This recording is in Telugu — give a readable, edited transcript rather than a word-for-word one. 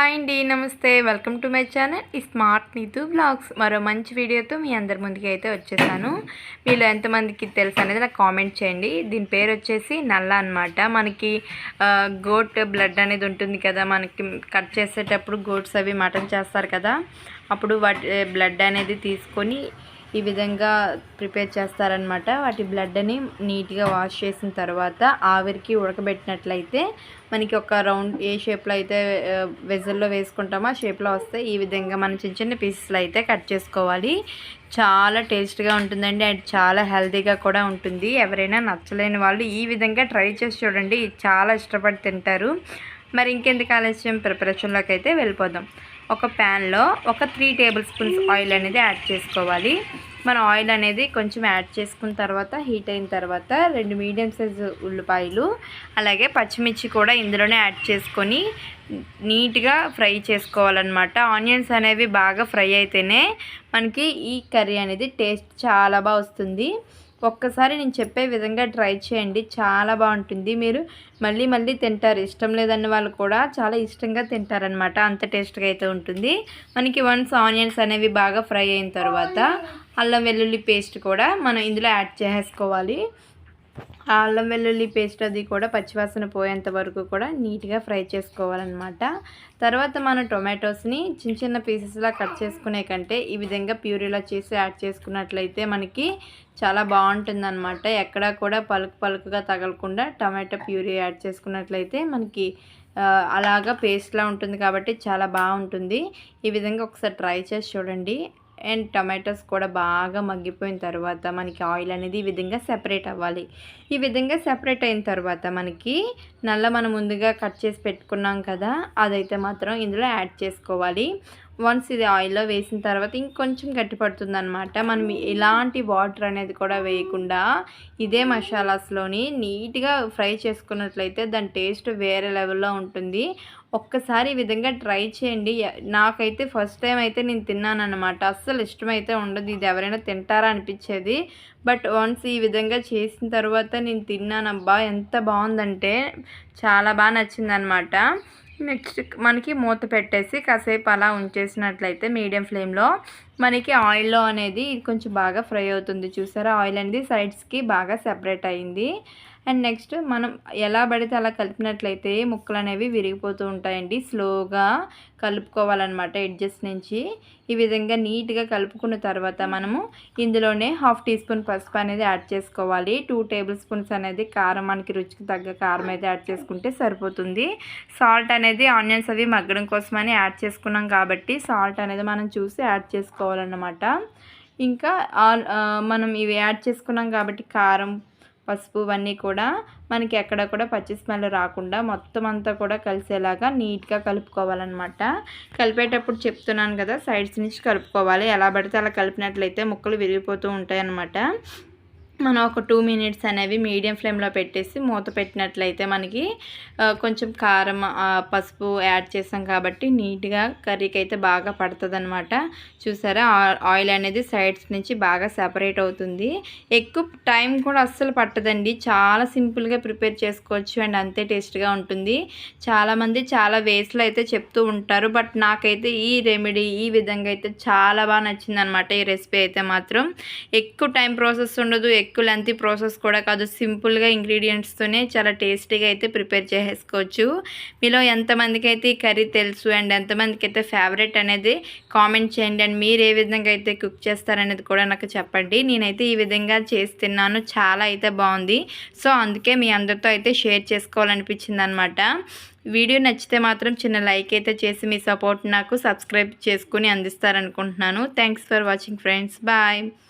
హాయ్ అండి, నమస్తే. Welcome to my channel smart Neetu blogs. మరో మంచి వీడియోతో మీ అందరి ముందుకి అయితే వచ్చేసాను. మీలో ఎంతమందికి తెలుసు అనేది నాకు కామెంట్ చేయండి. దీని పేరు వచ్చేసి నల్ల అనమాట. మనకి గోట్ బ్లడ్ అనేది ఉంటుంది కదా, మనకి కట్ చేసేటప్పుడు గోట్స్ అవి మటన్ చేస్తారు కదా, అప్పుడు వాటి బ్లడ్ అనేది తీసుకొని ఈ విధంగా ప్రిపేర్ చేస్తారనమాట. వాటి బ్లడ్ని నీట్గా వాష్ చేసిన తర్వాత ఆవిరికి ఉడకబెట్టినట్లయితే మనకి ఒక రౌండ్ ఏ షేప్లో అయితే వెజల్లో వేసుకుంటామో ఆ షేప్లో వస్తే ఈ విధంగా మనం చిన్న చిన్న పీసెస్లో అయితే కట్ చేసుకోవాలి. చాలా టేస్ట్గా ఉంటుందండి అండ్ చాలా హెల్తీగా కూడా ఉంటుంది. ఎవరైనా నచ్చలేని వాళ్ళు ఈ విధంగా ట్రై చేసి చూడండి, చాలా ఇష్టపడి తింటారు. మరి ఇంకెందుకు ఆలస్యం, ప్రిపరేషన్లోకి అయితే వెళ్ళిపోదాం. ఒక ప్యాన్లో ఒక 3 టేబుల్ స్పూన్స్ ఆయిల్ అనేది యాడ్ చేసుకోవాలి. మన ఆయిల్ అనేది కొంచెం యాడ్ చేసుకున్న తర్వాత హీట్ అయిన తర్వాత 2 మీడియం సైజు ఉల్లిపాయలు అలాగే పచ్చిమిర్చి కూడా ఇందులోనే యాడ్ చేసుకొని నీట్గా ఫ్రై చేసుకోవాలన్నమాట. ఆనియన్స్ అనేవి బాగా ఫ్రై అయితేనే మనకి ఈ కర్రీ అనేది టేస్ట్ చాలా బాగా వస్తుంది. ఒక్కసారి నేను చెప్పే విధంగా ట్రై చేయండి, చాలా బాగుంటుంది. మీరు మళ్ళీ మళ్ళీ తింటారు. ఇష్టం లేదన్న వాళ్ళు కూడా చాలా ఇష్టంగా తింటారనమాట, అంత టేస్ట్గా అయితే ఉంటుంది. మనకి వన్స్ ఆనియన్స్ అనేవి బాగా ఫ్రై అయిన తర్వాత అల్లం వెల్లుల్లి పేస్ట్ కూడా మనం ఇందులో యాడ్ చేసుకోవాలి. ఆ అల్లం వెల్లుల్లి పేస్ట్ అది కూడా పచ్చివాసన పోయేంత వరకు కూడా నీట్గా ఫ్రై చేసుకోవాలన్నమాట. తర్వాత మనం టొమాటోస్ని చిన్న చిన్న పీసెస్లా కట్ చేసుకునే కంటే ఈ విధంగా ప్యూరీలా చేసి యాడ్ చేసుకున్నట్లయితే మనకి చాలా బాగుంటుందన్నమాట. ఎక్కడా కూడా పలుకుగా తగలకుండా టమాటో ప్యూరీ యాడ్ చేసుకున్నట్లయితే మనకి అలాగా పేస్ట్లా ఉంటుంది కాబట్టి చాలా బాగుంటుంది. ఈ విధంగా ఒకసారి ట్రై చేసి చూడండి. అండ్ టమాటోస్ కూడా బాగా మగ్గిపోయిన తర్వాత మనకి ఆయిల్ అనేది ఈ విధంగా సెపరేట్ అవ్వాలి. ఈ విధంగా సెపరేట్ అయిన తర్వాత మనకి మనం ముందుగా కట్ చేసి పెట్టుకున్నాం కదా, అదైతే మాత్రం ఇందులో యాడ్ చేసుకోవాలి. వన్స్ ఇది ఆయిల్లో వేసిన తర్వాత ఇంకొంచెం గట్టి పడుతుంది అనమాట. మనం ఎలాంటి వాటర్ అనేది కూడా వేయకుండా ఇదే మసాలాస్లోని నీట్గా ఫ్రై చేసుకున్నట్లయితే దాని టేస్ట్ వేరే లెవెల్లో ఉంటుంది. ఒక్కసారి ఈ విధంగా ట్రై చేయండి. నాకైతే ఫస్ట్ టైం అయితే నేను తిన్నాను అనమాట. అస్సలు ఇష్టమైతే ఉండదు, ఇది ఎవరైనా తింటారా అనిపించేది. బట్ వన్స్ ఈ విధంగా చేసిన తర్వాత నేను తిన్నాను, అబ్బా ఎంత బాగుందంటే చాలా బాగా నచ్చిందనమాట. నెక్స్ట్ మనకి మూత పెట్టేసి కాసేపు అలా ఉంచేసినట్లయితే మీడియం ఫ్లేమ్లో మనకి ఆయిల్లో అనేది కొంచెం బాగా ఫ్రై అవుతుంది. చూసారా, ఆయిల్ అనేది సైడ్స్కి బాగా సెపరేట్ అయింది. అండ్ నెక్స్ట్ మనం ఎలా పడితే అలా కలిపినట్లయితే ముక్కలు అనేవి విరిగిపోతూ ఉంటాయండి. స్లోగా కలుపుకోవాలన్నమాట ఎడ్జెస్ నుంచి. ఈ విధంగా నీట్గా కలుపుకున్న తర్వాత మనము ఇందులోనే 1/2 టీ స్పూన్ పసుపు అనేది యాడ్ చేసుకోవాలి. 2 టేబుల్ స్పూన్స్ అనేది కారం, మనకి రుచికి తగ్గ కారం అయితే యాడ్ చేసుకుంటే సరిపోతుంది. సాల్ట్ అనేది ఆనియన్స్ అవి మగ్గడం కోసమని యాడ్ చేసుకున్నాం కాబట్టి సాల్ట్ అనేది మనం చూసి యాడ్ చేసుకోవాలన్నమాట. ఇంకా మనం ఇవి యాడ్ చేసుకున్నాం కాబట్టి కారం, పసుపు ఇవన్నీ కూడా మనకి ఎక్కడ కూడా పచ్చి స్మెల్ రాకుండా మొత్తం అంతా కూడా కలిసేలాగా నీట్గా కలుపుకోవాలన్నమాట. కలిపేటప్పుడు చెప్తున్నాను కదా, సైడ్స్ నుంచి కలుపుకోవాలి. ఎలా పడితే అలా కలిపినట్లయితే ముక్కలు విరిగిపోతూ ఉంటాయి అన్నమాట. మనం ఒక 2 మినిట్స్ అనేవి మీడియం ఫ్లేమ్లో పెట్టేసి మూత పెట్టినట్లయితే మనకి కొంచెం కారం, పసుపు యాడ్ చేసాం కాబట్టి నీట్గా కర్రీకి అయితే బాగా పడుతుంది అనమాట. చూసారా, ఆయిల్ అనేది సైడ్స్ నుంచి బాగా సెపరేట్ అవుతుంది. ఎక్కువ టైం కూడా అస్సలు పట్టదండి, చాలా సింపుల్గా ప్రిపేర్ చేసుకోవచ్చు అండ్ అంతే టేస్ట్గా ఉంటుంది. చాలామంది చాలా వేస్లో అయితే చెప్తూ ఉంటారు, బట్ నాకైతే ఈ రెమెడీ ఈ విధంగా అయితే చాలా బాగా నచ్చింది అనమాట. ఈ రెసిపీ అయితే మాత్రం ఎక్కువ టైం ప్రాసెస్ ఉండదు, ఎక్కువ లెంతీ ప్రాసెస్ కూడా కాదు. సింపుల్గా ఇంగ్రీడియంట్స్తోనే చాలా టేస్టీగా అయితే ప్రిపేర్ చేసుకోవచ్చు. మీలో ఎంతమందికి అయితే ఈ కర్రీ తెలుసు అండ్ ఎంతమందికి అయితే ఫేవరెట్ అనేది కామెంట్ చేయండి. అండ్ మీరు ఏ విధంగా అయితే కుక్ చేస్తారనేది కూడా నాకు చెప్పండి. నేనైతే ఈ విధంగా చేసి తిన్నాను, చాలా అయితే బాగుంది. సో అందుకే మీ అందరితో అయితే షేర్ చేసుకోవాలనిపించింది అనమాట. వీడియో నచ్చితే మాత్రం చిన్న లైక్ అయితే చేసి మీ సపోర్ట్ నాకు సబ్స్క్రైబ్ చేసుకుని అందిస్తారనుకుంటున్నాను. Thanks for watching friends, bye.